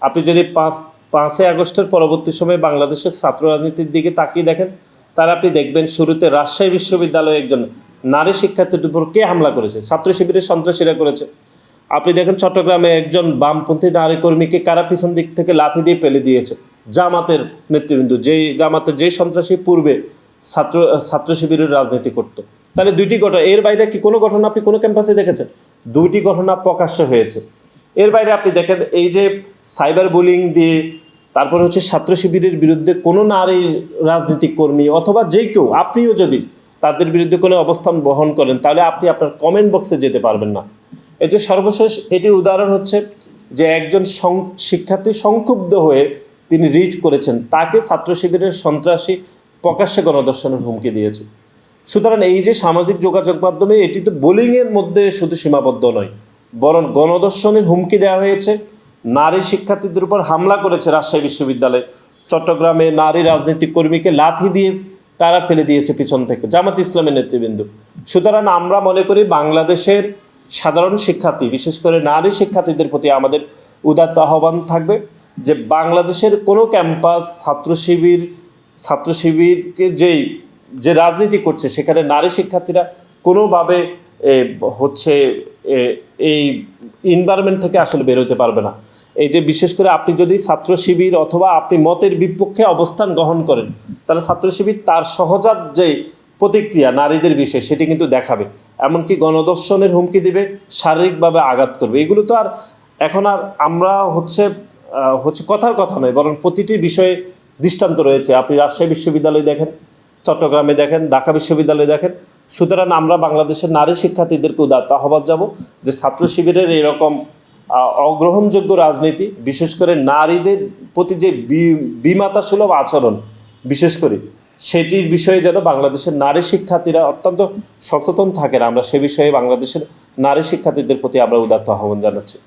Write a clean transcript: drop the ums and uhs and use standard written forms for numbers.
আপনি যদি 5ই আগস্টের পরবর্তী সময়ে বাংলাদেশের ছাত্র রাজনীতির দিকে তাকিয়ে দেখেন, তাহলে আপনি দেখবেন শুরুতে রাজশাহী বিশ্ববিদ্যালয়ে একজন নারী শিক্ষার্থীর উপর কে হামলা করেছে? ছাত্র শিবিরের সন্ত্রাসীরা করেছে। আপনি দেখেন চট্টগ্রামে একজন বামপন্থী নারী কর্মীকে কারা পিছন দিক থেকে লাথি দিয়ে ফেলে দিয়েছে, জামাতের নেতৃবৃন্দ, যেই সন্ত্রাসী পূর্বে ছাত্র শিবিরের রাজনীতি করত। তাহলে দুইটি ঘটনা, এর বাইরে কি কোনো ঘটনা আপনি কোনো ক্যাম্পাসে দেখেছেন? দুইটি ঘটনা প্রকাশ্য হয়েছে। এর বাইরে আপনি দেখেন এই যে সাইবার বুলিং দিয়ে, তারপরে হচ্ছে ছাত্র শিবিরের বিরুদ্ধে কোনো নারী রাজনৈতিক কর্মী অথবা যে কেউ, আপনিও যদি তাদের বিরুদ্ধে কোনো অবস্থান বহন করেন, তাহলে আপনি আপনার কমেন্ট বক্সে যেতে পারবেন না। এই যে সর্বশেষ এটির উদাহরণ হচ্ছে যে একজন শিক্ষার্থী সংক্ষুব্ধ হয়ে তিনি রিট করেছেন, তাকে ছাত্র শিবিরের সন্ত্রাসী প্রকাশ্যে গণধর্ষণের হুমকি দিয়েছে। সুতরাং এই যে সামাজিক যোগাযোগ মাধ্যমে, এটি তো বোলিংয়ের মধ্যে শুধু সীমাবদ্ধ নয়, বরং গণধর্ষণের হুমকি দেওয়া হয়েছে, নারী শিক্ষার্থীদের উপর হামলা করেছে রাজশাহী বিশ্ববিদ্যালয়ে, চট্টগ্রামে নারী রাজনৈতিক কর্মীকে লাথি দিয়ে কারা ফেলে দিয়েছে পিছন থেকে জামাত ইসলামের নেতৃবৃন্দ। সুতরাং আমরা মনে করি বাংলাদেশের সাধারণ শিক্ষার্থী, বিশেষ করে নারী শিক্ষার্থীদের প্রতি আমাদের উদাত্ত আহ্বান থাকবে যে বাংলাদেশের কোনো ক্যাম্পাস ছাত্র শিবিরকে যে রাজনীতি করছে, সেখানে নারী শিক্ষার্থীরা কোনোভাবে এই এনভায়রনমেন্ট থেকে আসলে বেরোতে পারবে না। এই যে বিশেষ করে আপনি যদি ছাত্র শিবির অথবা আপনি মতের বিপক্ষে অবস্থান গ্রহণ করেন, তাহলে ছাত্র শিবির তার সহজাত যে প্রতিক্রিয়া নারীদের বিষয়ে সেটি কিন্তু দেখাবে, এমনকি গণধর্ষণের হুমকি দিবে, শারীরিকভাবে আঘাত করবে। এগুলো তো আর এখন আর আমরা কথার কথা নয়, বরং প্রতিটি বিষয়ে দৃষ্টান্ত রয়েছে। আপনি রাজশাহী বিশ্ববিদ্যালয় দেখেন, চট্টগ্রামে দেখেন, ঢাকা বিশ্ববিদ্যালয় দেখেন। সুতরাং আমরা বাংলাদেশের নারী শিক্ষার্থীদেরকে উদাত্ত আহ্বান যাব যে ছাত্র শিবিরের এরকম অগ্রহণযোগ্য রাজনীতি, বিশেষ করে নারীদের প্রতি যে বিমাতা সুলভ আচরণ, বিশেষ করে সেটির বিষয়ে যেন বাংলাদেশের নারী শিক্ষার্থীরা অত্যন্ত সচেতন থাকেন, আমরা সে বিষয়ে বাংলাদেশের নারী শিক্ষার্থীদের প্রতি আমরা উদাত্ত আহ্বান জানাচ্ছি।